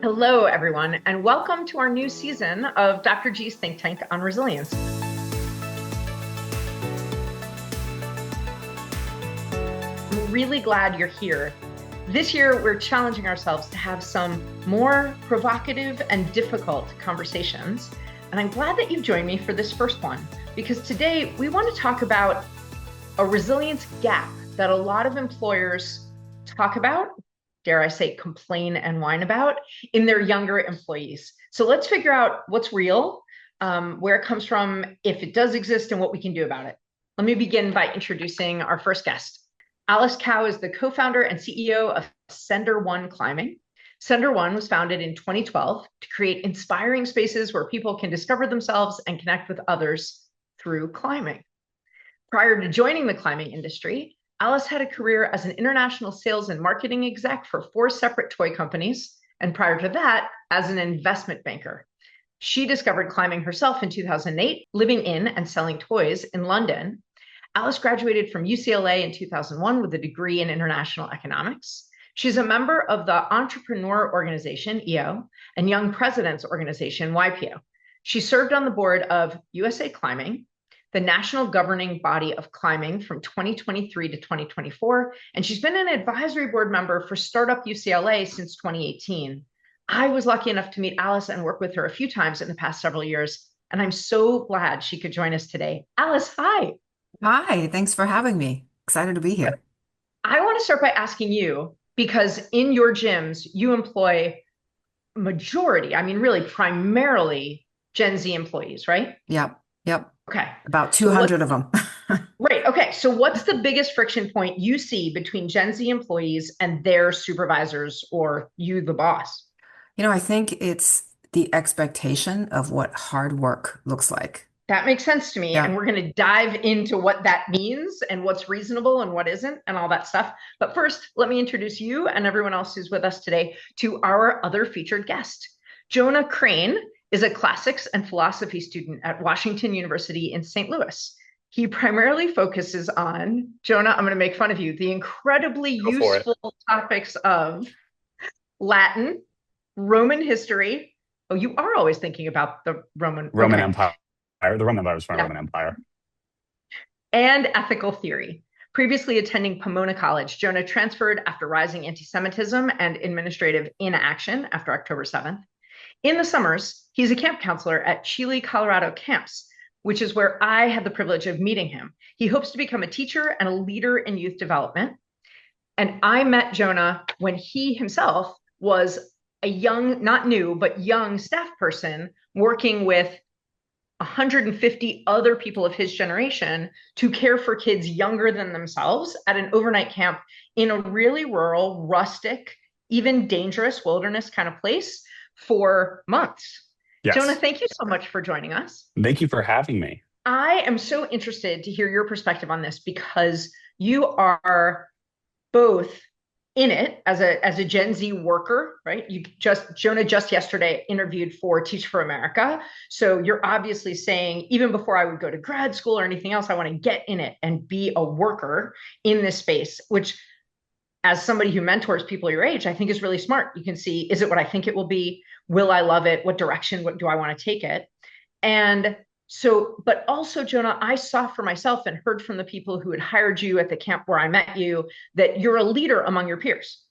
Hello, everyone, and welcome to our new season of Dr. G's Think Tank on Resilience. I'm really glad you're here. This year, we're challenging ourselves to have some more provocative and difficult conversations, and I'm glad that you've joined me for this first one, because today we want to talk about a resilience gap that a lot of employers talk about, dare I say, complain and whine about in their younger employees. So let's figure out what's real, where it comes from, if it does exist, and what we can do about it. Let me begin by introducing our first guest. Alice Cow is the co-founder and CEO of Sender One Climbing. Sender One was founded in 2012 to create inspiring spaces where people can discover themselves and connect with others through climbing. Prior to joining the climbing industry, Alice had a career as an international sales and marketing exec for 4 separate toy companies, and prior to that, as an investment banker. She discovered climbing herself in 2008, living in and selling toys in London. Alice graduated from UCLA in 2001 with a degree in international economics. She's a member of the Entrepreneur Organization, EO, and Young Presidents Organization, YPO. She served on the board of USA Climbing, the national governing body of climbing from 2023 to 2024, and she's been an advisory board member for Startup UCLA since 2018. I was lucky enough to meet Alice and work with her a few times in the past several years, and I'm so glad she could join us today. Alice, hi. Hi, thanks for having me. Excited to be here. I want to start by asking you, because in your gyms, you employ really primarily Gen Z employees, right? Yep, yep. Okay. About So what 200 of them. Right. Okay. So what's the biggest friction point you see between Gen Z employees and their supervisors or you, the boss? I think it's the expectation of what hard work looks like. That makes sense to me. And Yeah. we're going to dive into what that means and what's reasonable and what isn't and all that stuff. But first, let me introduce you and everyone else who's with us today to our other featured guest. Jonah Craine is a classics and philosophy student at Washington University in St. Louis. He primarily focuses on, Jonah, I'm going to make fun of you, the incredibly Go for it. useful topics of Latin, Roman history. Oh, you are always thinking about the Roman. Roman Okay. Empire. The Roman Empire was from Yeah. Roman Empire. And ethical theory. Previously attending Pomona College, Jonah transferred after rising anti-Semitism and administrative inaction after October 7th. In the summers, he's a camp counselor at Chile, Colorado camps, which is where I had the privilege of meeting him. He hopes to become a teacher and a leader in youth development. And I met Jonah when he himself was a young, not new, but young staff person working with 150 other people of his generation to care for kids younger than themselves at an overnight camp in a really rural, rustic, even dangerous wilderness kind of place for months. Jonah, Yes. thank you so much for joining us. Thank you for having me. I am so interested to hear your perspective on this because you are both in it as a Gen Z worker, right? Jonah just yesterday interviewed for Teach for America. So you're obviously saying, even before I would go to grad school or anything else, I want to get in it and be a worker in this space, which as somebody who mentors people your age, I think is really smart. You can see, is it what I think it will be? Will I love it? What direction? What do I want to take it? And so, but also, Jonah, I saw for myself and heard from the people who had hired you at the camp where I met you that you're a leader among your peers.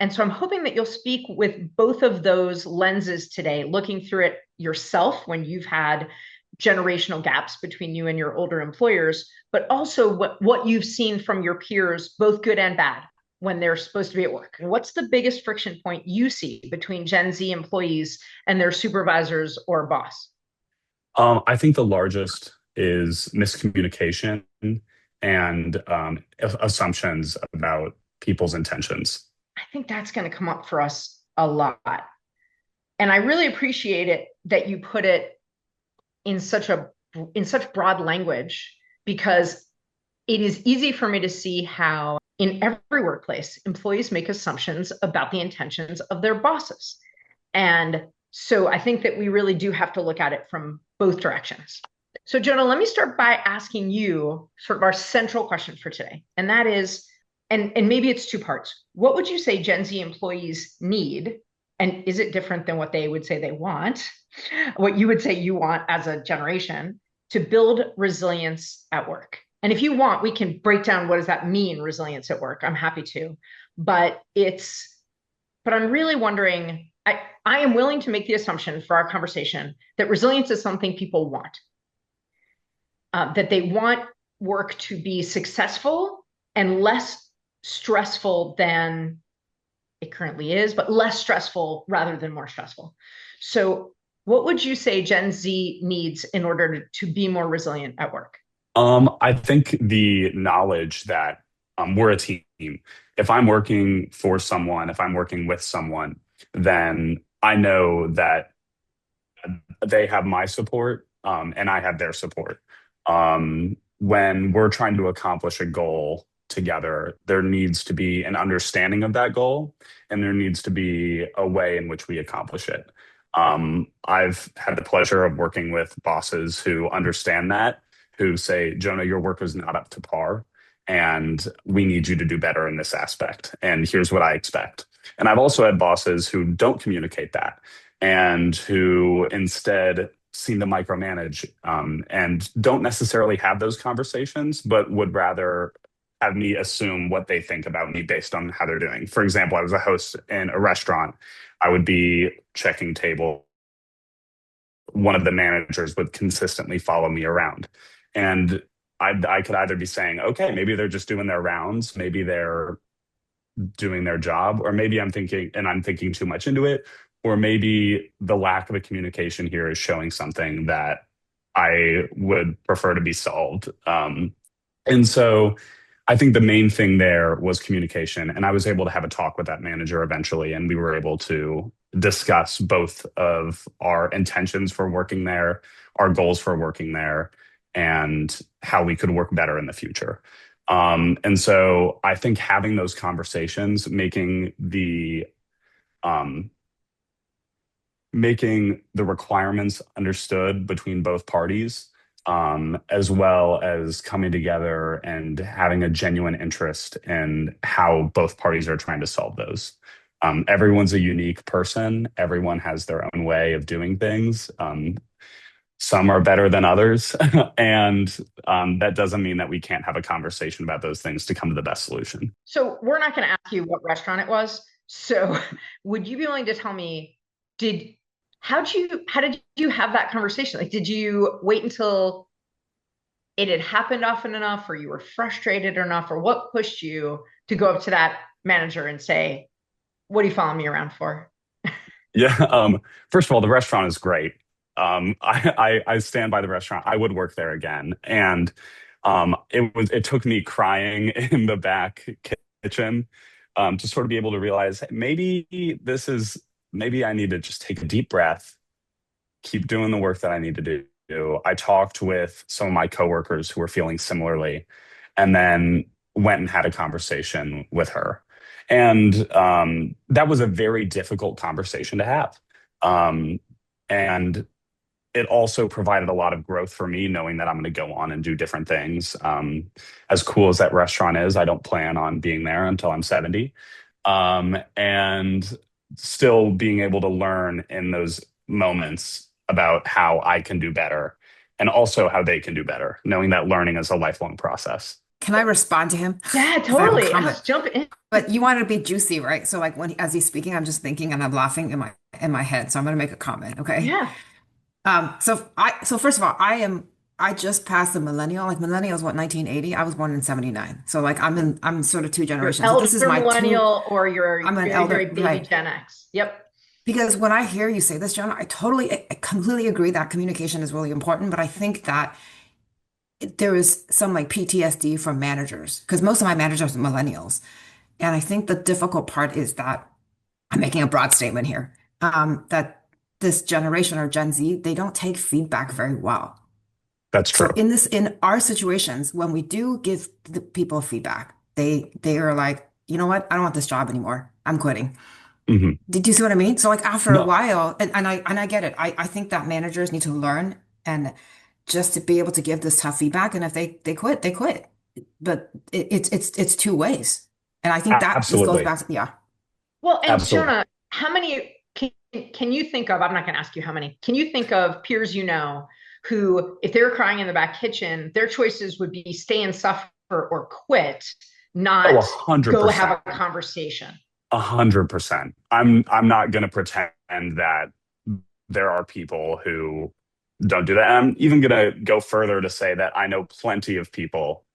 And so I'm hoping that you'll speak with both of those lenses today, looking through it yourself when you've had generational gaps between you and your older employers, but also what you've seen from your peers, both good and bad, when they're supposed to be at work. What's the biggest friction point you see between Gen Z employees and their supervisors or boss? I think the largest is miscommunication and assumptions about people's intentions. I think that's going to come up for us a lot. And I really appreciate it that you put it in such broad language, because it is easy for me to see how in every workplace employees make assumptions about the intentions of their bosses. And so I think that we really do have to look at it from both directions. So Jonah, let me start by asking you sort of our central question for today. And that is, and maybe it's two parts. What would you say Gen Z employees need And is it different than what they would say they want, what you would say you want as a generation, to build resilience at work? And if you want, we can break down what does that mean, resilience at work. I'm happy to. But I'm really wondering, I am willing to make the assumption for our conversation that resilience is something people want, that they want work to be successful and less stressful than it currently is, but less stressful rather than more stressful. So what would you say Gen Z needs in order to be more resilient at work? I think the knowledge that we're a team. If I'm working for someone, if I'm working with someone, then I know that they have my support, and I have their support. When we're trying to accomplish a goal together, there needs to be an understanding of that goal, and there needs to be a way in which we accomplish it. I've had the pleasure of working with bosses who understand that, who say, Jonah, your work is not up to par, and we need you to do better in this aspect. And here's what I expect. And I've also had bosses who don't communicate that and who instead seem to micromanage, and don't necessarily have those conversations, but would rather have me assume what they think about me based on how they're doing. For example, I was a host in a restaurant. I would be checking table. One of the managers would consistently follow me around. And I could either be saying, okay, maybe they're just doing their rounds, maybe they're doing their job, or maybe I'm thinking too much into it, or maybe the lack of a communication here is showing something that I would prefer to be solved. And so I think the main thing there was communication. And I was able to have a talk with that manager eventually, and we were able to discuss both of our intentions for working there, our goals for working there, and how we could work better in the future. And so I think having those conversations, making the requirements understood between both parties, as well as coming together and having a genuine interest in how both parties are trying to solve those. Everyone's a unique person. Everyone has their own way of doing things. Some are better than others. And that doesn't mean that we can't have a conversation about those things to come to the best solution. So we're not going to ask you what restaurant it was. So would you be willing to tell me, how did you have that conversation? Like, did you wait until it had happened often enough, or you were frustrated enough, or what pushed you to go up to that manager and say, what are you following me around for? Yeah. First of all, the restaurant is great. I stand by the restaurant. I would work there again. And it took me crying in the back kitchen, to sort of be able to realize maybe I need to just take a deep breath, keep doing the work that I need to do. I talked with some of my coworkers who were feeling similarly, and then went and had a conversation with her. And that was a very difficult conversation to have. And it also provided a lot of growth for me, knowing that I'm going to go on and do different things. As cool as that restaurant is, I don't plan on being there until I'm 70. And still being able to learn in those moments about how I can do better, and also how they can do better, knowing that learning is a lifelong process. Can I respond to him? Yeah, 'Cause I have a totally. comment. Yes, jump in. But you want it to be juicy, right? So like as he's speaking, I'm just thinking and I'm laughing in my head. So I'm going to make a comment, okay? Yeah. So first of all, I just passed the millennial. Like millennials, what, 1980? I was born in 79. So like I'm sort of two You're generations. So elder this is my millennial, or I'm an you're elder, a baby right? Gen X. Yep. Because when I hear you say this, Jonah, I completely agree that communication is really important. But I think that there is some like PTSD from managers, because most of my managers are millennials. And I think the difficult part is that I'm making a broad statement here, that this generation or Gen Z, they don't take feedback very well. That's So true. in our situations, when we do give the people feedback, they are like, you know what? I don't want this job anymore. I'm quitting. Hmm. Did you see what I mean? So like after a No, while, and I get it. I think that managers need to learn and just to be able to give this tough feedback. And if they quit, they quit. But it's two ways. And I think that this goes absolutely. back to, yeah. Well, and Absolutely. Jonah, how many can you think of, I'm not going to ask you how many, can you think of peers you know who, if they were crying in the back kitchen, their choices would be stay and suffer or quit, Oh, not go have 100%. a conversation? 100%. I'm not going to pretend that there are people who don't do that. And I'm even going to go further to say that I know plenty of people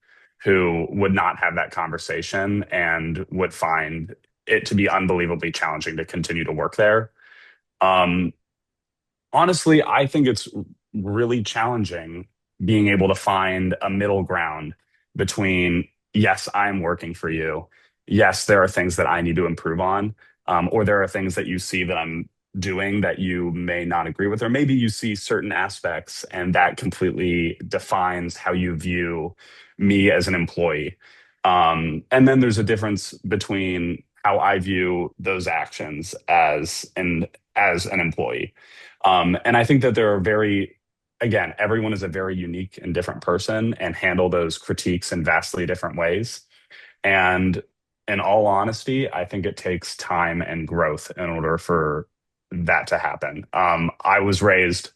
who would not have that conversation and would find it to be unbelievably challenging to continue to work there. Um, Honestly, I think it's really challenging being able to find a middle ground between, yes, I'm working for you. Yes, there are things that I need to improve on, or there are things that you see that I'm doing that you may not agree with, or maybe you see certain aspects and that completely defines how you view me as an employee. And then there's a difference between how I view those actions as an employee. And I think that there are again, everyone is a very unique and different person and handle those critiques in vastly different ways. And in all honesty, I think it takes time and growth in order for that to happen. I was raised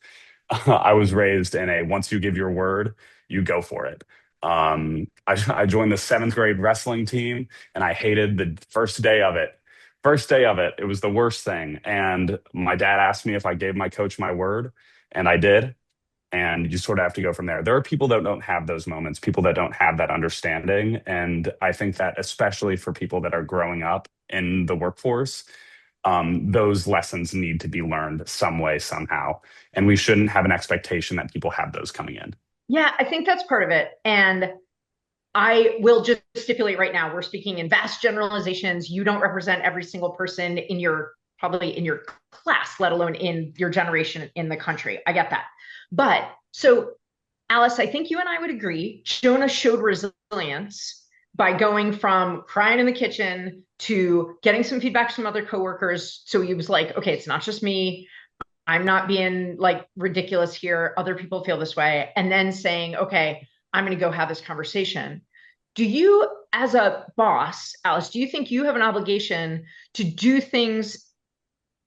in a once you give your word, you go for it. I joined the seventh grade wrestling team and I hated the first day of it. First day of it, it was the worst thing. And my dad asked me if I gave my coach my word, and I did. And you sort of have to go from there. There are people that don't have those moments, people that don't have that understanding. And I think that especially for people that are growing up in the workforce, those lessons need to be learned some way, somehow. And we shouldn't have an expectation that people have those coming in. Yeah, I think that's part of it. And I will just stipulate right now, we're speaking in vast generalizations. You don't represent every single person in your, probably in your class, let alone in your generation in the country. I get that. But so, Alice, I think you and I would agree, Jonah showed resilience by going from crying in the kitchen to getting some feedback from other coworkers. So he was like, okay, it's not just me. I'm not being like ridiculous here. Other people feel this way. And then saying, okay, I'm going to go have this conversation. Do you, as a boss, Alice, do you think you have an obligation to do things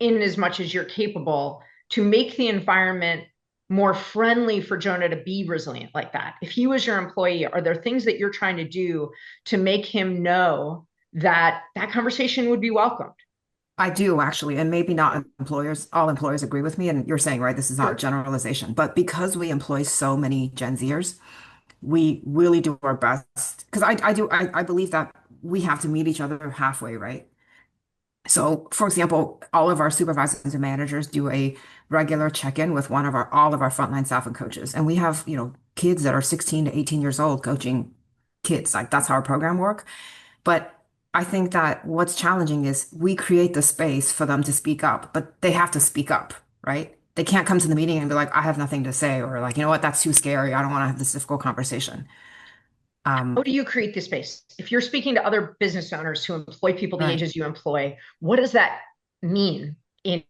in as much as you're capable to make the environment more friendly for Jonah to be resilient like that? If he was your employee, are there things that you're trying to do to make him know that that conversation would be welcomed? I do actually, and maybe not employers, all employers agree with me. And you're saying, right, this is not Sure. generalization, but because we employ so many Gen Zers, we really do our best. Because I believe that we have to meet each other halfway, right? So, for example, all of our supervisors and managers do a regular check-in with all of our frontline staff and coaches. And we have, kids that are 16 to 18 years old coaching kids. Like that's how our program work. But I think that what's challenging is we create the space for them to speak up, but they have to speak up, right? They can't come to the meeting and be like, I have nothing to say, or like, you know what, that's too scary. I don't want to have this difficult conversation. How Um, do you create the space? If you're speaking to other business owners who employ people the right. ages you employ, what does that mean in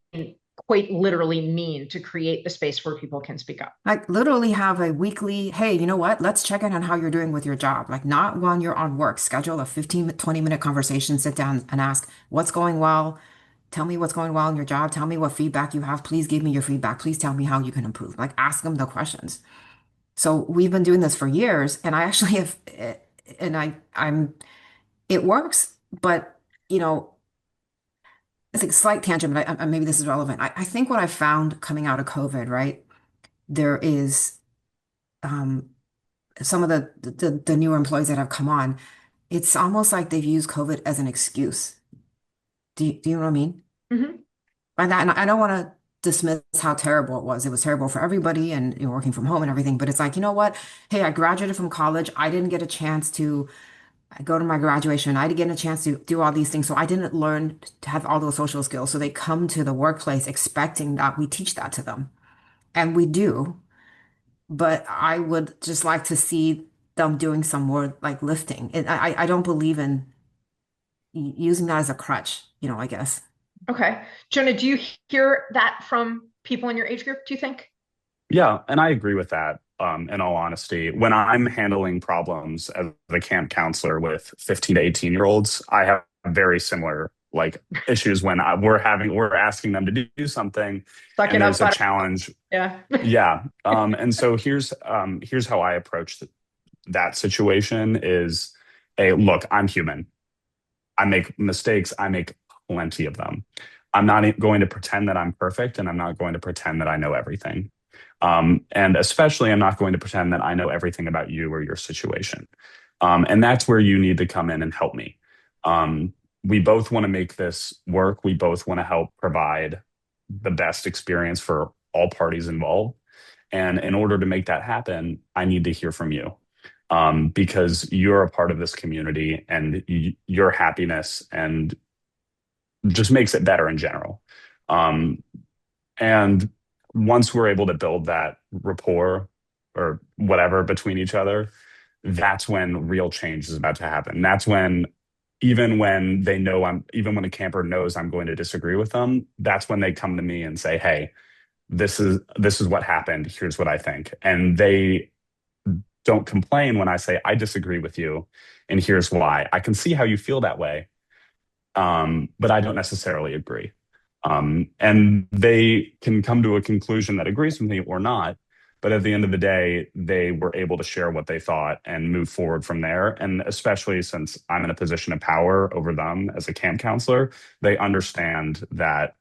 quite literally mean to create the space where people can speak up? Like literally have a weekly, hey, you know what? Let's check in on how you're doing with your job. Like not when you're on work, schedule a 15, 20-minute conversation, sit down and ask what's going well. Tell me what's going well in your job. Tell me what feedback you have. Please give me your feedback. Please tell me how you can improve. Like ask them the questions. So we've been doing this for years and I actually have, and it works, but you know, it's a slight tangent, but maybe this is relevant. I think what I found coming out of COVID, right? There is, um, some of the newer employees that have come on, it's almost like they've used COVID as an excuse. Do you know what I mean? Mhm. And I don't want to dismiss how terrible it was. It was terrible for everybody and working from home and everything. But it's like, you know what? Hey, I graduated from college. I didn't get a chance to go to my graduation. I didn't get a chance to do all these things. So I didn't learn to have all those social skills. So they come to the workplace expecting that we teach that to them. And we do. But I would just like to see them doing some more like lifting. I don't believe in using that as a crutch, I guess. Okay. Jonah, do you hear that from people in your age group, do you think? Yeah, and I agree with that. In all honesty, when I'm handling problems as a camp counselor with 15 to 18-year-olds, I have very similar like issues when we're asking them to do something Suck and it up, there's a butter. challenge. Yeah. Yeah. And so here's how I approach that situation is a look, I'm human. I make mistakes. I make plenty of them. I'm not going to pretend that I'm perfect, and I'm not going to pretend that I know everything. And especially, I'm not going to pretend that I know everything about you or your situation. And that's where you need to come in and help me. We both want to make this work. We both want to help provide the best experience for all parties involved. And in order to make that happen, I need to hear from you because you're a part of this community and your happiness and just makes it better in general. Um, and once we're able to build that rapport or whatever between each other, that's when real change is about to happen. That's when, even when a camper knows I'm going to disagree with them, that's when they come to me and say, "Hey, this is what happened. Here's what I think." And they don't complain when I say, "I disagree with you, and here's why. I can see how you feel that way, but I don't necessarily agree." And they can come to a conclusion that agrees with me or not. But at the end of the day, they were able to share what they thought and move forward from there. And especially since I'm in a position of power over them as a camp counselor, they understand that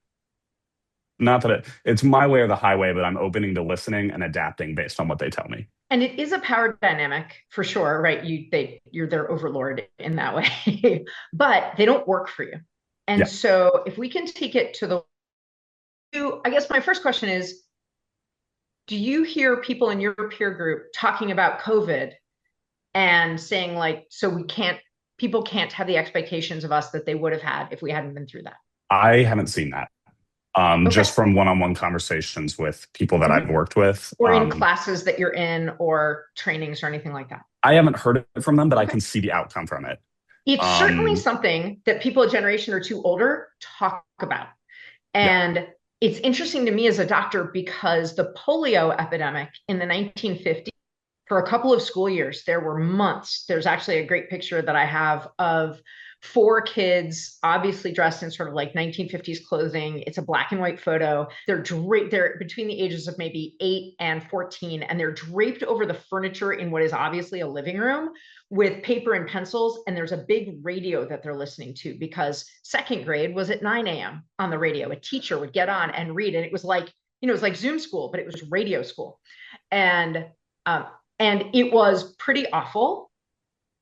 not that it's my way or the highway, but I'm opening to listening and adapting based on what they tell me. And it is a power dynamic for sure, right? You're their overlord in that way, but they don't work for you. And Yeah. so if we can take it to I guess my first question is, do you hear people in your peer group talking about COVID and saying like, so people can't have the expectations of us that they would have had if we hadn't been through that? I haven't seen that. Okay. Just from one-on-one conversations with people that I've Mhm. worked with. Or in classes that you're in or trainings or anything like that. I haven't heard it from them, but I Okay. can see the outcome from it. It's certainly Um, something that people a generation or two older talk about. yeah, And it's interesting to me as a doctor because the polio epidemic in the 1950s, for a couple of school years, there were months. There's actually a great picture that I have of four kids, obviously dressed in sort of like 1950s clothing. It's a black and white photo. They're between the ages of maybe 8 and 14, and they're draped over the furniture in what is obviously a living room with paper and pencils. And there's a big radio that they're listening to because second grade was at 9 a.m. on the radio. A teacher would get on and read, and it was like, it was like Zoom school, but it was radio school. And um, and it was pretty awful.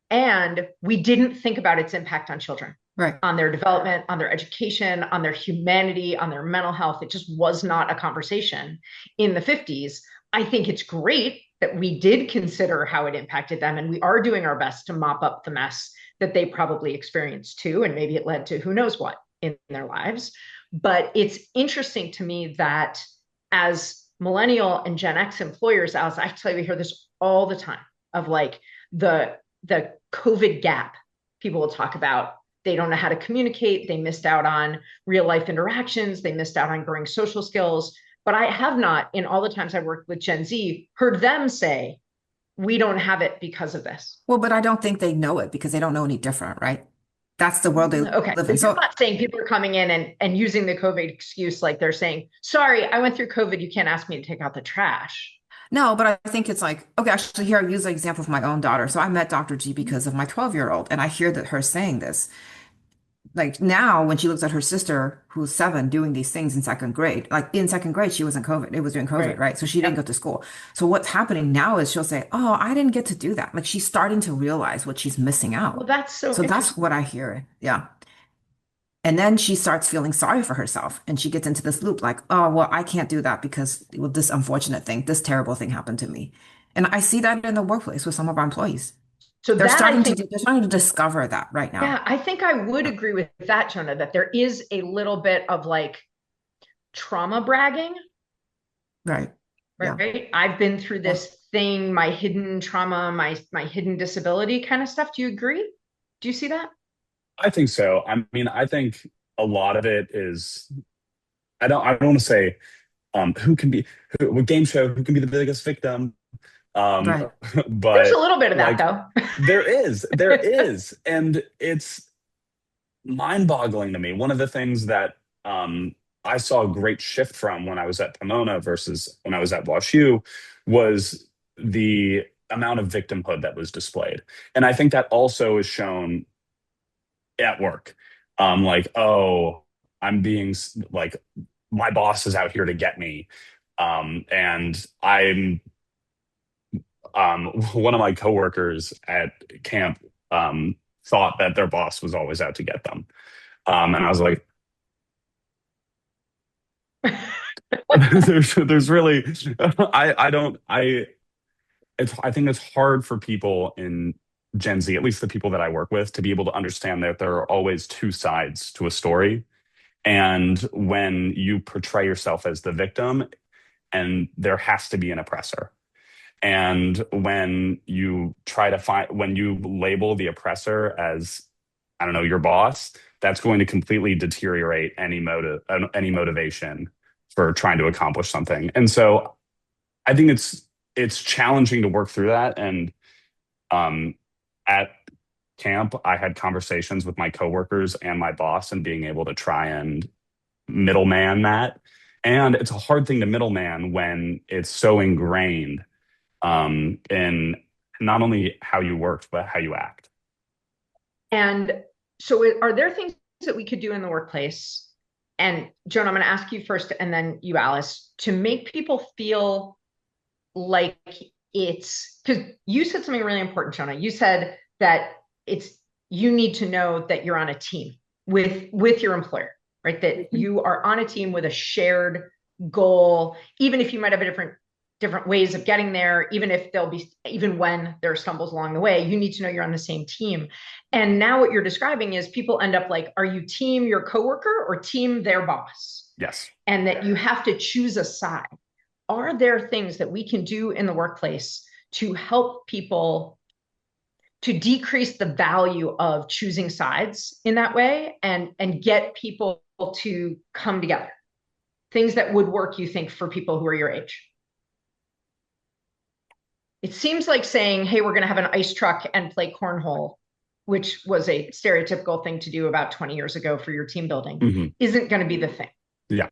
And we didn't think about its impact on children, Right. on their development, on their education, on their humanity, on their mental health. It just was not a conversation in the 50s. I think it's great that we did consider how it impacted them. And we are doing our best to mop up the mess that they probably experienced too. And maybe it led to who knows what in their lives. But it's interesting to me that as millennial and Gen X employers, Alice, I tell you, we hear this all the time of like the COVID gap. People will talk about they don't know how to communicate. They missed out on real life interactions. They missed out on growing social skills. But I have not, in all the times I've worked with Gen Z, heard them say, we don't have it because of this. Well, but I don't think they know it because they don't know any different, right? That's the world they Okay. live So in. you're So, not saying people are coming in and using the COVID excuse like they're saying, sorry, I went through COVID. You can't ask me to take out the trash. no, but I think it's like, okay, actually, here I use the example of my own daughter. So I met Dr. G because of my 12-year-old, and I hear that her saying this. Like now, when she looks at her sister, who's 7, doing these things in second grade, like in second grade, she was in COVID. It was during COVID, Right. right? So she didn't go Yep. to school. So what's happening now is she'll say, oh, I didn't get to do that. Like she's starting to realize what she's missing Well, out. that's so So that's interesting. what I hear. Yeah. And then she starts feeling sorry for herself and she gets into this loop like, oh, well, I can't do that because well, this unfortunate thing, this terrible thing happened to me. And I see that in the workplace with some of our employees. So that I think, They're starting to discover that right now. yeah, I think I would agree with that, Jonah, that there is a little bit of like trauma bragging, Right. Yeah. right? I've been through Yeah. this thing, my hidden trauma, my hidden disability kind of stuff. Do you agree? Do you see that? I think so. I mean, I think a lot of it is I don't want to say who can be with game show who can be the biggest victim. Right. There's a but little bit of that like though. there is, and it's mind-boggling to me. One of the things that I saw a great shift from when I was at Pomona versus when I was at WashU was the amount of victimhood that was displayed. And I think that also is shown at work. Like, oh, I'm being like, my boss is out here to get me. And I'm one of my coworkers at camp thought that their boss was always out to get them. And I was like, there's really, I don't, I think it's hard for people in Gen Z, at least the people that I work with, to be able to understand that there are always two sides to a story. And when you portray yourself as the victim, and there has to be an oppressor. And when you try to find, when you label the oppressor as, I don't know, your boss, that's going to completely deteriorate any motivation for trying to accomplish something. And so I think it's challenging to work through that. And at camp, I had conversations with my coworkers and my boss, and being able to try and middleman that. And it's a hard thing to middleman when it's so ingrained in not only how you work, but how you act. And so, are there things that we could do in the workplace? And Joan, I'm going to ask you first, and then you, Alice, to make people feel like it's, because you said something really important, Jonah. You said that you need to know that you're on a team with your employer, right? That you are on a team with a shared goal, even if you might have different ways of getting there, even when there are stumbles along the way, you need to know you're on the same team. And now what you're describing is people end up like, are you team your coworker or team their boss? Yes. And that you have to choose a side. Are there things that we can do in the workplace to help people to decrease the value of choosing sides in that way, and get people to come together? Things that would work, you think, for people who are your age? It seems like saying, hey, we're going to have an ice truck and play cornhole, which was a stereotypical thing to do about 20 years ago for your team building, isn't going to be the thing. Yeah.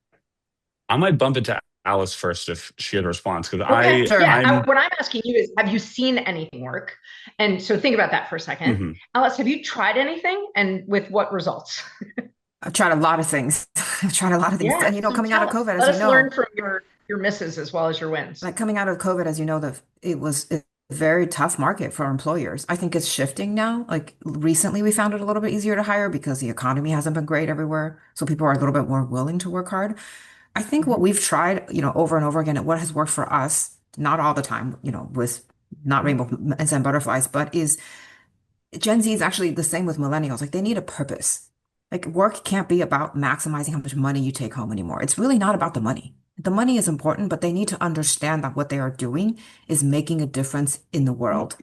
I might bump it to Alice first if she had a response, because what I'm asking you is, have you seen anything work? And so think about that for a second. Alice, have you tried anything, and with what results? I've tried a lot of things. I've tried a lot of things. Yeah, and so coming out of COVID, let as us you know, learn from your misses as well as your wins. like coming out of COVID, as you know, it was a very tough market for employers. I think it's shifting now. Like recently, we found it a little bit easier to hire because the economy hasn't been great everywhere. So people are a little bit more willing to work hard. I think what we've tried, over and over again, and what has worked for us, not all the time, with not rainbows and butterflies, but is Gen Z is actually the same with millennials. Like they need a purpose. Like work can't be about maximizing how much money you take home anymore. It's really not about the money. The money is important, but they need to understand that what they are doing is making a difference in the world.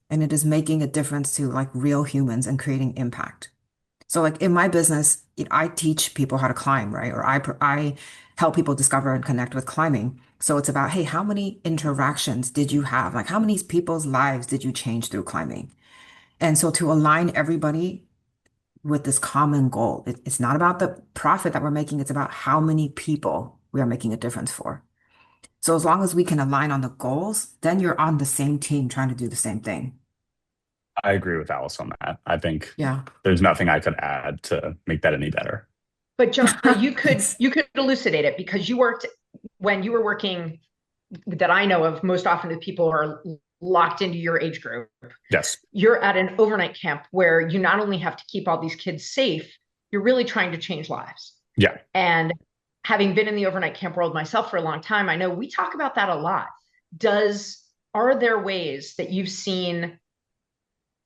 And it is making a difference to like real humans and creating impact. So like in my business, I teach people how to climb, right? Or I help people discover and connect with climbing. So it's about, hey, how many interactions did you have? Like how many people's lives did you change through climbing? And so to align everybody with this common goal, it's not about the profit that we're making. It's about how many people we are making a difference for. So as long as we can align on the goals, then you're on the same team trying to do the same thing. I agree with Alice on that. I think Yeah. there's nothing I could add to make that any better. But Jonah, you could elucidate it, because when you were working, that I know of, most often with people who are locked into your age group. Yes. You're at an overnight camp where you not only have to keep all these kids safe, you're really trying to change lives. Yeah. And having been in the overnight camp world myself for a long time, I know we talk about that a lot. Are there ways that you've seen,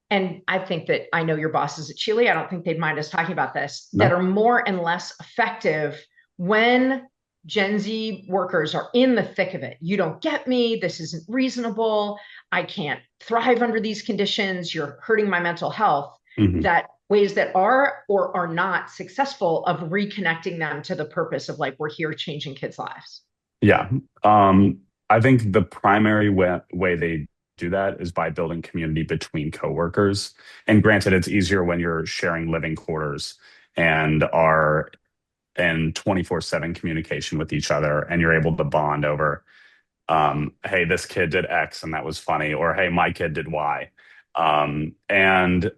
and I think that I know your bosses at Chile, I don't think they'd mind us talking about this, that are more and less effective when Gen Z workers are in the thick of it? You don't get me. This isn't reasonable. I can't thrive under these conditions. You're hurting my mental health. That ways that are or are not successful of reconnecting them to the purpose of like, we're here changing kids' lives. Yeah. I think the primary way they do that is by building community between coworkers. And granted, it's easier when you're sharing living quarters and are in 24/7 communication with each other, and you're able to bond over, hey, this kid did X and that was funny, or hey, my kid did Y. And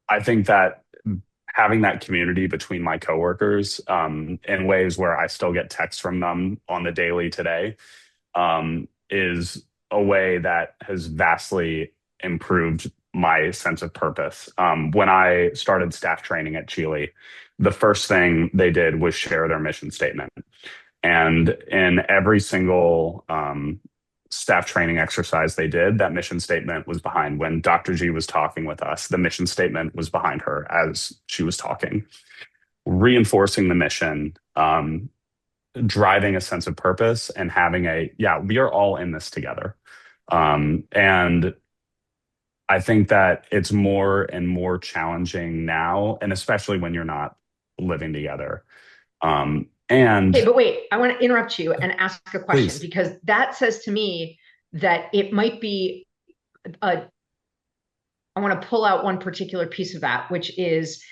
I think that having that community between my coworkers, in ways where I still get texts from them on the daily today, is a way that has vastly improved my sense of purpose. When I started staff training at Chile, the first thing they did was share their mission statement. And in every single staff training exercise they did, that mission statement was behind. When Dr. G was talking with us, the mission statement was behind her as she was talking, reinforcing the mission, driving a sense of purpose, and having yeah, we are all in this together. And I think that it's more and more challenging now, and especially when you're not living together. And Hey, but wait, I want to interrupt you and ask a question, please. because that says to me that it might be a, I want to pull out one particular piece of that, which is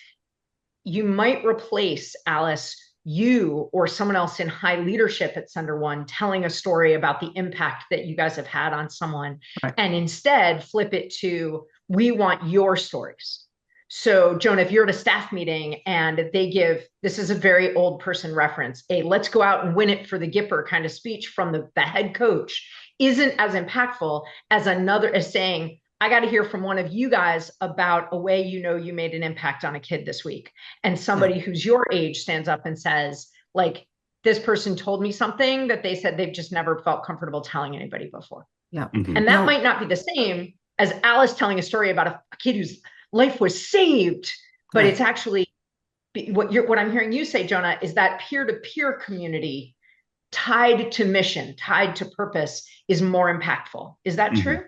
you might replace, Alice, you or someone else in high leadership at Sender One telling a story about the impact that you guys have had on someone, Right. and instead flip it to, we want your stories. So, Jonah, if you're at a staff meeting and they give, this is a very old person reference, a let's go out and win it for the Gipper kind of speech from the head coach, isn't as impactful as saying, I got to hear from one of you guys about a way you made an impact on a kid this week. And somebody who's your age stands up and says, like, this person told me something that they said they've just never felt comfortable telling anybody before. Yeah. And that might not be the same as Alice telling a story about a kid whose life was saved, but it's actually what I'm hearing you say, Jonah, is that peer-to-peer community tied to mission, tied to purpose is more impactful. Is that true?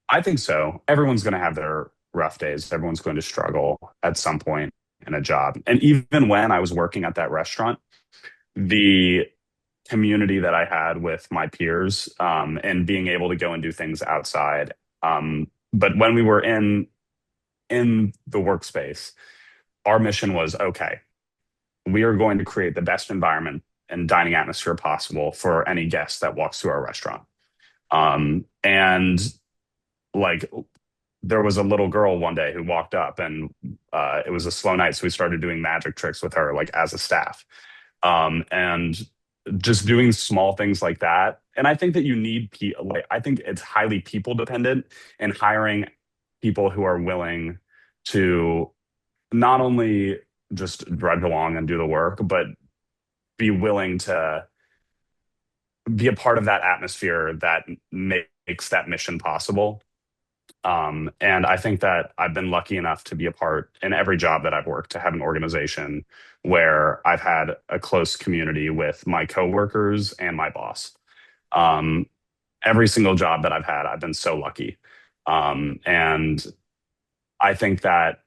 I think so. Everyone's going to have their rough days. Everyone's going to struggle at some point in a job. And even when I was working at that restaurant, the community that I had with my peers, and being able to go and do things outside. But when we were in the workspace, our mission was, okay, we are going to create the best environment and dining atmosphere possible for any guest that walks through our restaurant. And like, there was a little girl one day who walked up, and it was a slow night, so we started doing magic tricks with her, like, as a staff, and just doing small things like that. And I think that you need I think it's highly people dependent, and hiring people who are willing to not only just drudge along and do the work, but be willing to be a part of that atmosphere that makes that mission possible. And I think that I've been lucky enough to be a part in every job that I've worked, to have an organization where I've had a close community with my coworkers and my boss. Every single job that I've had, I've been so lucky. And I think that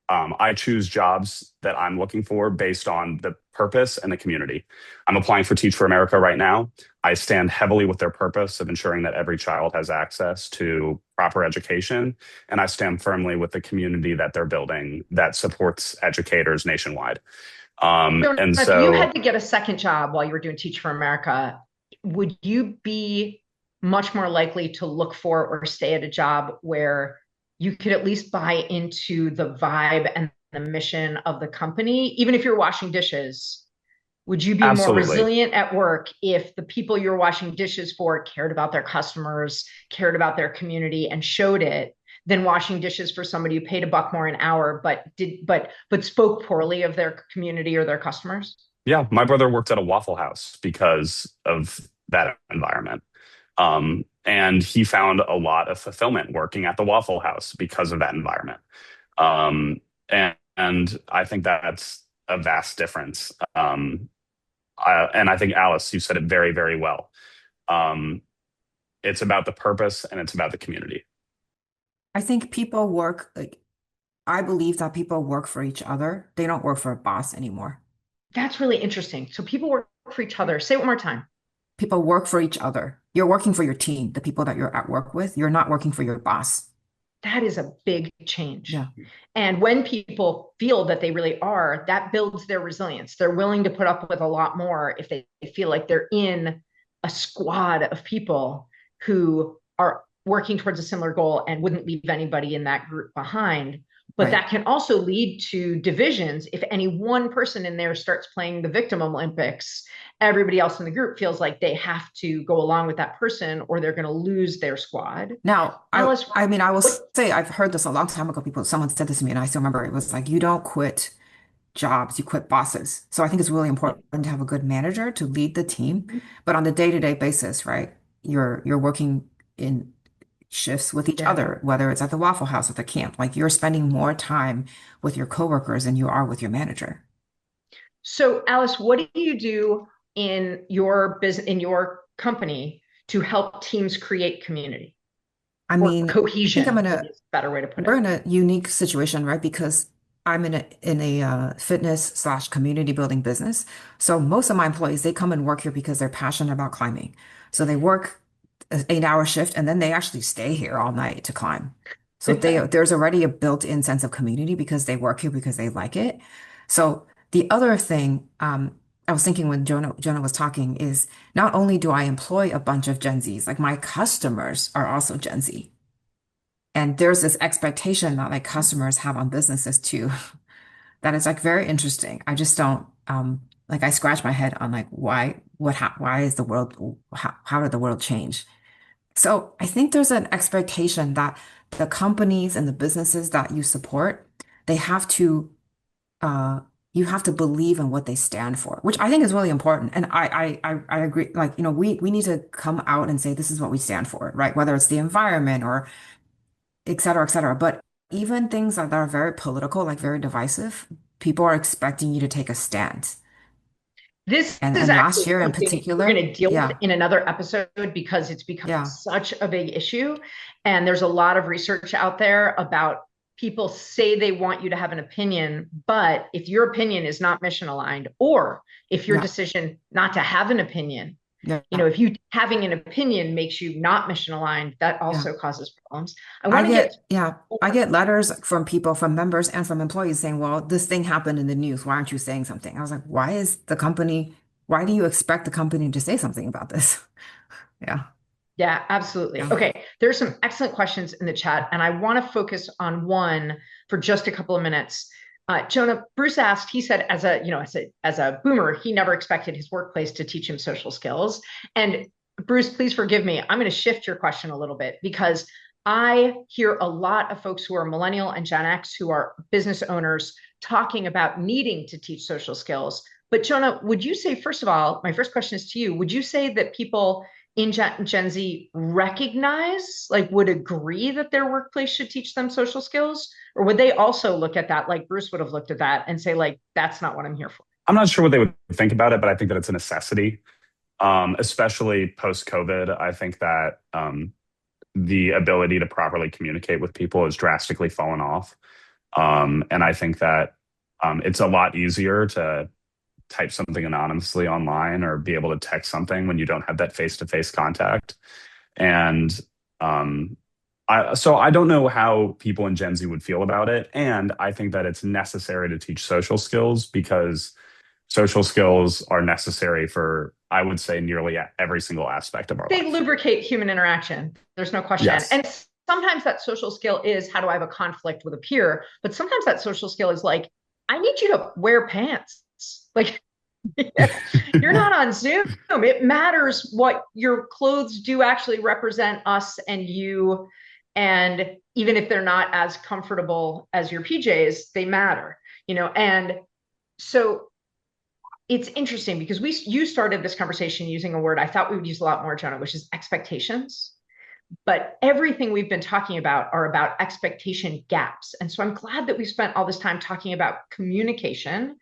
I choose jobs that I'm looking for based on the purpose and the community. I'm applying for Teach for America right now. I stand heavily with their purpose of ensuring that every child has access to proper education. And I stand firmly with the community that they're building that supports educators nationwide. And if so you had to get a second job while you were doing Teach for America, would you be much more likely to look for or stay at a job where you could at least buy into the vibe and the mission of the company, even if you're washing dishes? Would you be more absolutely. resilient at work if the people you're washing dishes for cared about their customers, cared about their community, and showed it, than washing dishes for somebody who paid $1 more an hour, but spoke poorly of their community or their customers? Yeah, my brother worked at a Waffle House because of that environment. And he found a lot of fulfillment working at the Waffle House because of that environment. And I think that's a vast difference. And I think, Alice, you said it very, very well. It's about the purpose and it's about the community. I think people work, like, I believe that people work for each other. They don't work for a boss anymore. That's really interesting. So people work for each other. Say it one more time. people work for each other. You're working for your team, the people that you're at work with. You're not working for your boss. That is a big change. Yeah, And when people feel that they really are, that builds their resilience. They're willing to put up with a lot more if they feel like they're in a squad of people who are working towards a similar goal and wouldn't leave anybody in that group behind. But right. that can also lead to divisions. If any one person in there starts playing the victim Olympics, everybody else in the group feels like they have to go along with that person or they're going to lose their squad. Now, Alice, I mean, I will what say I've heard this a long time ago. Someone said this to me, and I still remember it was like, you don't quit jobs, you quit bosses. So I think it's really important to have a good manager to lead the team. But on the day-to-day basis, right, you're working in shifts with each yeah. other, whether it's at the Waffle House, at the camp. Like you're spending more time with your coworkers than you are with your manager. So, Alice, what do you do in your business, in your company to help teams create community I or mean, I think cohesion, maybe is a better way to put we're it? in a unique situation, right? Because I'm in a fitness slash community building business. So most of my employees, they come and work here because they're passionate about climbing. So they work an 8 hour shift and then they actually stay here all night to climb. So there's already a built-in sense of community because they work here because they like it. So the other thing I was thinking when Jonah was talking is not only do I employ a bunch of Gen Zs, like my customers are also Gen Z. And there's this expectation that like customers have on businesses too, that is like very interesting. I just don't like I scratch my head on like why is the world how did the world change? So I think there's an expectation that the companies and the businesses that you support, they have to uh you have to believe in what they stand for, which I think is really important. And I agree, like, we need to come out and say this is what we stand for, right? Whether it's the environment or et cetera, et cetera. But even things that are very political, like very divisive, people are expecting you to take a stand. This And is and last actually year in something we're going particular, to deal with yeah, in another episode because it's become yeah, such a big issue. And there's a lot of research out there about people say they want you to have an opinion, but if your opinion is not mission aligned, or if your yeah, decision not to have an opinion, yeah, if you having an opinion makes you not mission aligned, that yeah. also causes problems. I I want to get get, yeah, I get letters from people, from members and from employees saying, well, this thing happened in the news. Why aren't you saying something? I was like, why do you expect the company to say something about this? Yeah, Yeah, absolutely. yeah, Okay, there's some excellent questions in the chat, and I want to focus on one for just a couple of minutes. Jonah, Bruce asked, he said, as a boomer, he never expected his workplace to teach him social skills. And Bruce, please forgive me. I'm going to shift your question a little bit because I hear a lot of folks who are millennial and Gen X who are business owners talking about needing to teach social skills. But Jonah, would you say, first of all, my first question is to you, would you say that people in Gen Z recognize, like, would agree that their workplace should teach them social skills? Or would they also look at that, like Bruce would have looked at that and say, like, that's not what I'm here for? I'm not sure what they would think about it, but I think that it's a necessity, especially post COVID. I think that the ability to properly communicate with people has drastically fallen off. And I think that it's a lot easier to type something anonymously online or be able to text something when you don't have that face-to-face contact. And so I don't know how people in Gen Z would feel about it. And I think that it's necessary to teach social skills because social skills are necessary for, I would say, nearly every single aspect of our They life. lubricate human interaction. There's no question. Yes. And sometimes that social skill is, how do I have a conflict with a peer? But sometimes that social skill is like, I need you to wear pants. Like, you're not on Zoom. It matters what your clothes do actually represent us and you. And even if they're not as comfortable as your PJs, they matter, And so it's interesting because you started this conversation using a word I thought we would use a lot more, Jonah, which is expectations. But everything we've been talking about are about expectation gaps. And so I'm glad that we spent all this time talking about communication.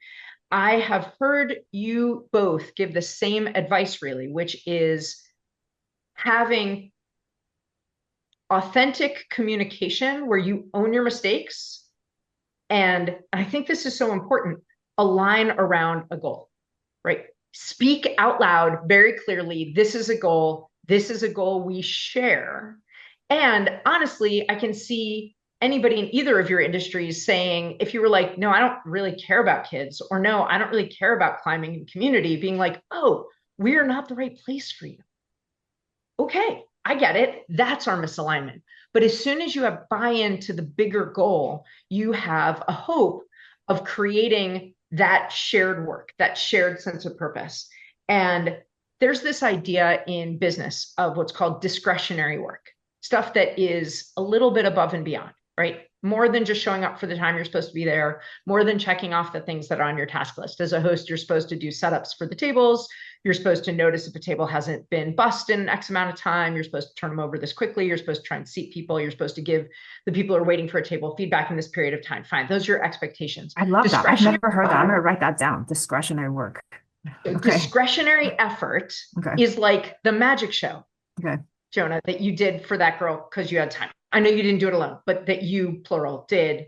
I have heard you both give the same advice, really, which is having authentic communication where you own your mistakes. And I think this is so important, align around a goal, right? speak out loud very clearly. This is a goal. This is a goal we share. And honestly, I can see anybody in either of your industries saying, if you were like, no, I don't really care about kids, or no, I don't really care about climbing in community, being like, oh, we're not the right place for you. Okay, I get it. That's our misalignment. But as soon as you have buy-in to the bigger goal, you have a hope of creating that shared work, that shared sense of purpose. And there's this idea in business of what's called discretionary work, stuff that is a little bit above and beyond, right? More than just showing up for the time you're supposed to be there, more than checking off the things that are on your task list. As a host, you're supposed to do setups for the tables. You're supposed to notice if a table hasn't been bussed in X amount of time. You're supposed to turn them over this quickly. You're supposed to try and seat people. You're supposed to give the people who are waiting for a table feedback in this period of time. Fine. Those are your expectations. I love that. I've never heard that. I'm going to write that down. Discretionary work. Okay. Discretionary effort is like the magic show, Jonah, that you did for that girl because you had time. I know you didn't do it alone, but that you, plural, did,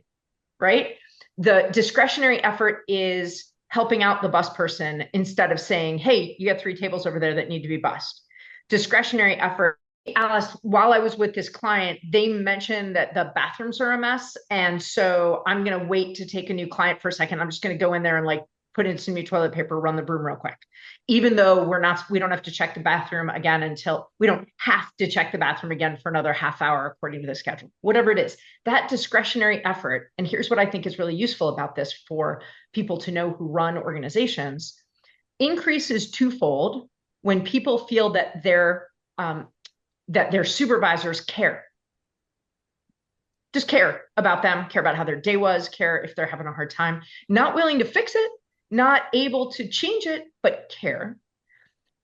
right? The discretionary effort is helping out the bus person instead of saying, hey, you got 3 tables over there that need to be bussed. Discretionary effort. Alice, while I was with this client, they mentioned that the bathrooms are a mess. And so I'm going to wait to take a new client for a second. I'm just going to go in there and like put in some new toilet paper, run the broom real quick. Even though we don't have to check the bathroom again we don't have to check the bathroom again for another half hour according to the schedule, whatever it is, that discretionary effort. And here's what I think is really useful about this for people to know who run organizations: increases twofold when people feel that their supervisors care. Just care about them, care about how their day was, care if they're having a hard time, not willing to fix it, not able to change it, but care.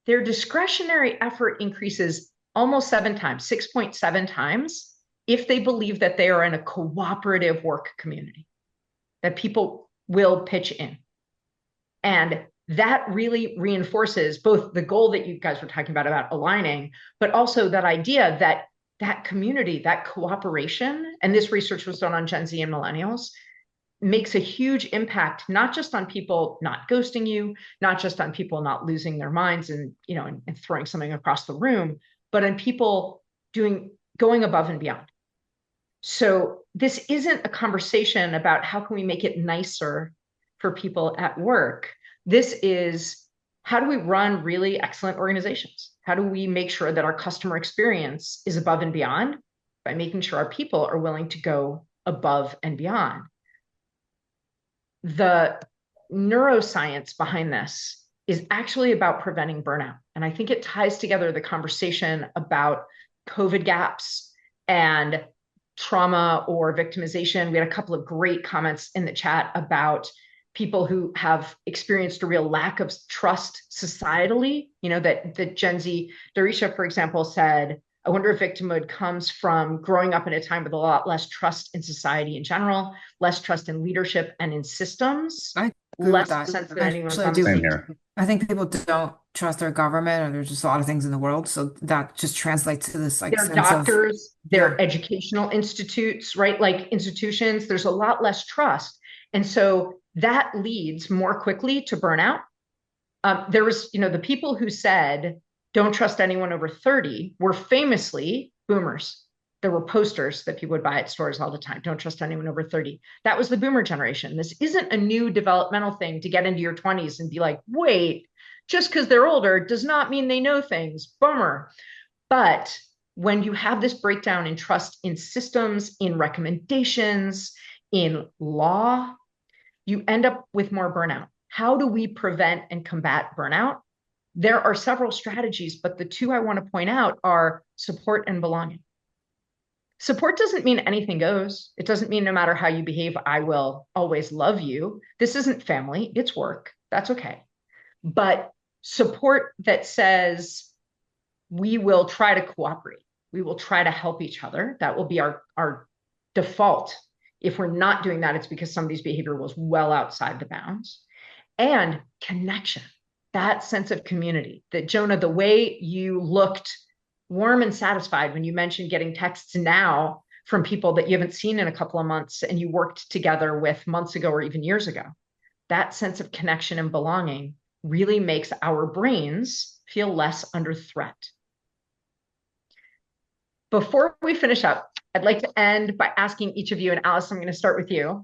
Their discretionary effort increases almost 7 times, 6.7 times, if they believe that they are in a cooperative work community, that people will pitch in. And that really reinforces both the goal that you guys were talking about aligning, but also that idea that that community, that cooperation, and this research was done on Gen Z and millennials, makes a huge impact, not just on people not ghosting you, not just on people not losing their minds and throwing something across the room, but on people going above and beyond. So this isn't a conversation about how can we make it nicer for people at work. This is, how do we run really excellent organizations? How do we make sure that our customer experience is above and beyond by making sure our people are willing to go above and beyond? The neuroscience behind this is actually about preventing burnout. And I think it ties together the conversation about COVID gaps and trauma or victimization. We had a couple of great comments in the chat about people who have experienced a real lack of trust societally. That Gen Z, Darisha, for example, said, I wonder if victimhood comes from growing up in a time with a lot less trust in society in general, less trust in leadership and in systems, I agree less with that. sense that anyone's on Actually, the Same same here. team. I think people don't trust their government, or there's just a lot of things in the world. So that just translates to this like Their sense doctors, their Yeah. educational institutes, right? Like institutions, there's a lot less trust. And so that leads more quickly to burnout. There was, the people who said, don't trust anyone over 30 were famously boomers. There were posters that people would buy at stores all the time. Don't trust anyone over 30. That was the boomer generation. This isn't a new developmental thing to get into your 20s and be like, wait, just because they're older does not mean they know things. Bummer. But when you have this breakdown in trust in systems, in recommendations, in law, you end up with more burnout. How do we prevent and combat burnout? There are several strategies, but the 2 I want to point out are support and belonging. Support doesn't mean anything goes. It doesn't mean no matter how you behave, I will always love you. This isn't family, it's work. That's okay. But support that says we will try to cooperate. We will try to help each other. That will be our default. If we're not doing that, it's because somebody's behavior was well outside the bounds. And connection. That sense of community, that Jonah, the way you looked warm and satisfied when you mentioned getting texts now from people that you haven't seen in a couple of months and you worked together with months ago or even years ago, that sense of connection and belonging really makes our brains feel less under threat. Before we finish up, I'd like to end by asking each of you, and Alice, I'm going to start with you.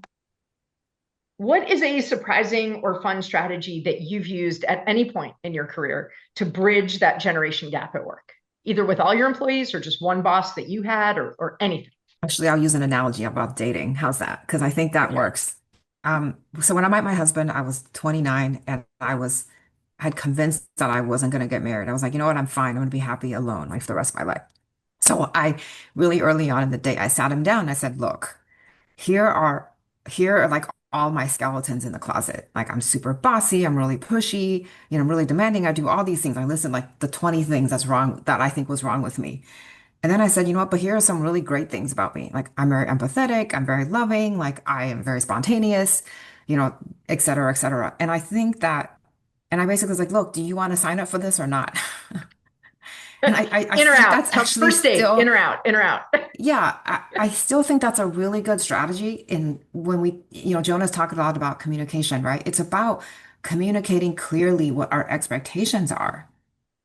What is a surprising or fun strategy that you've used at any point in your career to bridge that generation gap at work, either with all your employees or just one boss that you had or anything? Actually, I'll use an analogy about dating. How's that? Because I think that works. So when I met my husband, I was 29 and had convinced that I wasn't going to get married. I was like, you know what? I'm fine. I'm going to be happy alone like for the rest of my life. So I really early on in the day, I sat him down and I said, look, here are here are like all my skeletons in the closet. Like I'm super bossy, I'm really pushy, I'm really demanding. I do all these things. I listed like the 20 things that's wrong that I think was wrong with me. And then I said, you know what, but here are some really great things about me. Like I'm very empathetic, I'm very loving, like I am very spontaneous, et cetera, et cetera. And I think that, and I basically was like, look, do you want to sign up for this or not? And I In or think out? that's actually First date, in still, or out, in or out. yeah, I still think that's a really good strategy. In when Jonah's talked a lot about communication, right? It's about communicating clearly what our expectations are.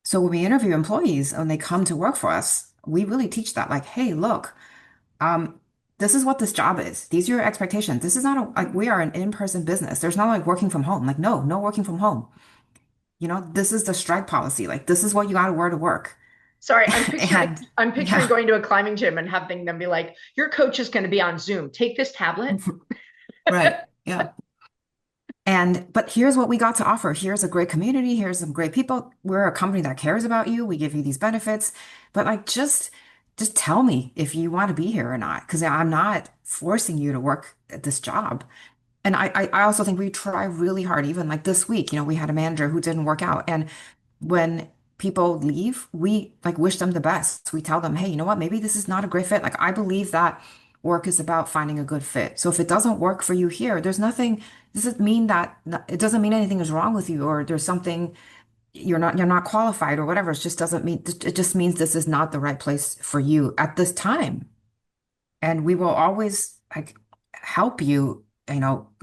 So when we interview employees, when they come to work for us, we really teach that, like, hey, look, um, this is what this job is. These are your expectations. This is not like we are an in-person business. There's not like working from home. Like, no, no working from home. This is the strike policy. Like, this is what you got to wear to work. Sorry, I'm picturing And I'm picturing yeah, going to a climbing gym and having them be like, your coach is going to be on Zoom. Take this tablet. right. Yeah. But here's what we got to offer. Here's a great community. Here's some great people. We're a company that cares about you. We give you these benefits. But like, just tell me if you want to be here or not, because I'm not forcing you to work at this job. And I also think we try really hard, even like this week, we had a manager who didn't work out. And when people leave, we like wish them the best. We tell them, hey, you know what? Maybe this is not a great fit. Like I believe that work is about finding a good fit. So if it doesn't work for you here, there's nothing, doesn't mean that it doesn't mean anything is wrong with you or there's something you're not qualified or whatever. It just doesn't mean it just means this is not the right place for you at this time. And we will always like help you,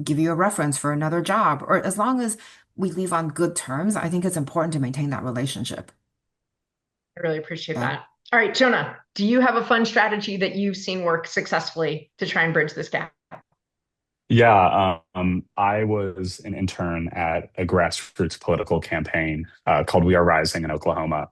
give you a reference for another job, or as long as we leave on good terms, I think it's important to maintain that relationship. I really appreciate Yeah. that. All right, Jonah, do you have a fun strategy that you've seen work successfully to try and bridge this gap? Yeah, I was an intern at a grassroots political campaign called We Are Rising in Oklahoma.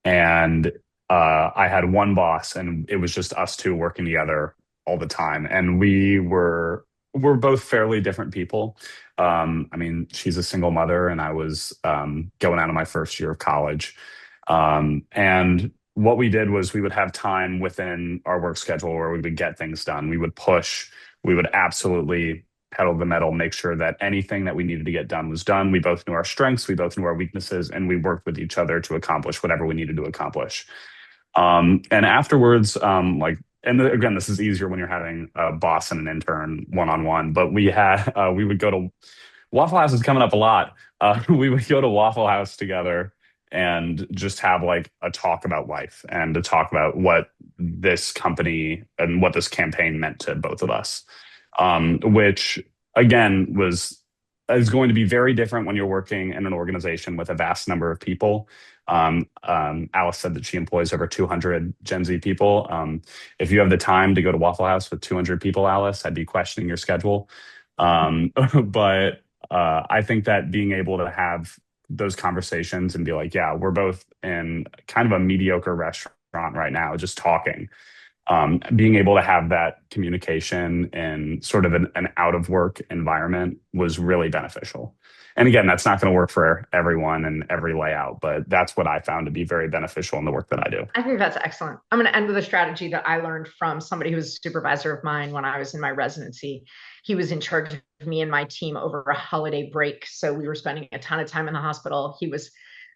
And I had one boss, and it was just us two working together all the time. And we're both fairly different people. I mean, she's a single mother, and I was going out of my first year of college. And what we did was we would have time within our work schedule where we would get things done. We would push, we would absolutely pedal the metal, make sure that anything that we needed to get done was done. We both knew our strengths, we both knew our weaknesses, and we worked with each other to accomplish whatever we needed to accomplish. And afterwards, and again, this is easier when you're having a boss and an intern one on one, but we would go to Waffle House is coming up a lot. We would go to Waffle House together and just have like a talk about life and to talk about what this company and what this campaign meant to both of us. Which again is going to be very different when you're working in an organization with a vast number of people. Alice said that she employs over 200 Gen Z people. If you have the time to go to Waffle House with 200 people, Alice, I'd be questioning your schedule. But I think that being able to have those conversations and be like, yeah, we're both in kind of a mediocre restaurant right now, just talking. Being able to have that communication in sort of an out of work environment was really beneficial. And again, that's not going to work for everyone and every layout, but that's what I found to be very beneficial in the work that I do. I think that's excellent. I'm going to end with a strategy that I learned from somebody who was a supervisor of mine when I was in my residency. He was in charge of me and my team over a holiday break. So we were spending a ton of time in the hospital. He was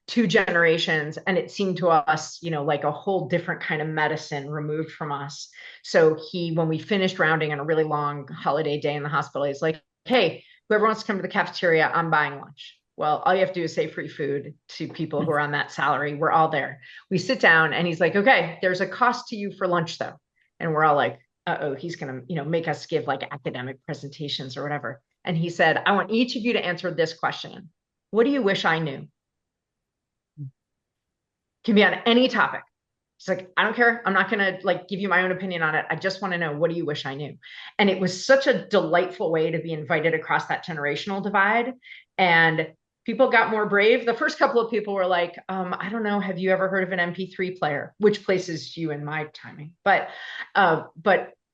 two generations, and it seemed to us, like a whole different kind of medicine removed from us. So when we finished rounding on a really long holiday day in the hospital, he's like, hey, whoever wants to come to the cafeteria, I'm buying lunch. Well, all you have to do is say free food to people who are on that salary. We're all there. We sit down and he's like, okay, there's a cost to you for lunch though. And we're all like, uh-oh, he's going to, make us give like academic presentations or whatever. And he said, I want each of you to answer this question. what do you wish I knew? Can be on any topic. It's like, I don't care. I'm not going to like give you my own opinion on it. I just want to know, what do you wish I knew? And it was such a delightful way to be invited across that generational divide. And people got more brave. The first couple of people were like, I don't know, have you ever heard of an MP3 player? Which places you in my timing. But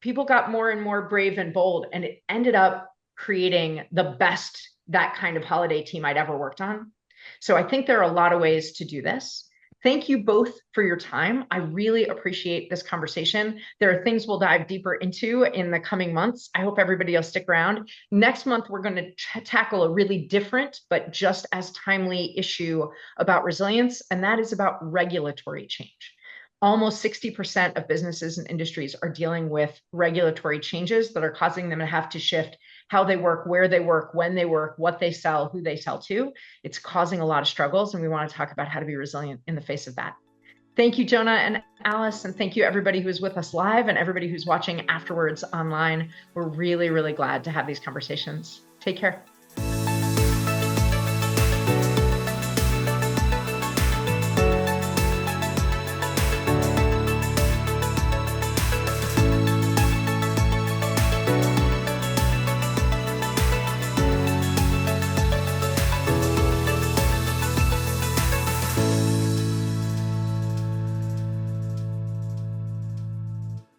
people got more and more brave and bold. And it ended up creating the best, that kind of holiday team I'd ever worked on. So I think there are a lot of ways to do this. Thank you both for your time. I really appreciate this conversation. There are things we'll dive deeper into in the coming months. I hope everybody will stick around. Next month, we're going to tackle a really different, but just as timely issue about resilience, and that is about regulatory change. Almost 60% of businesses and industries are dealing with regulatory changes that are causing them to have to shift how they work, where they work, when they work, what they sell, who they sell to. It's causing a lot of struggles, and we want to talk about how to be resilient in the face of that. Thank you, Jonah and Alice, and thank you everybody who's with us live and everybody who's watching afterwards online. We're really, really glad to have these conversations. Take care.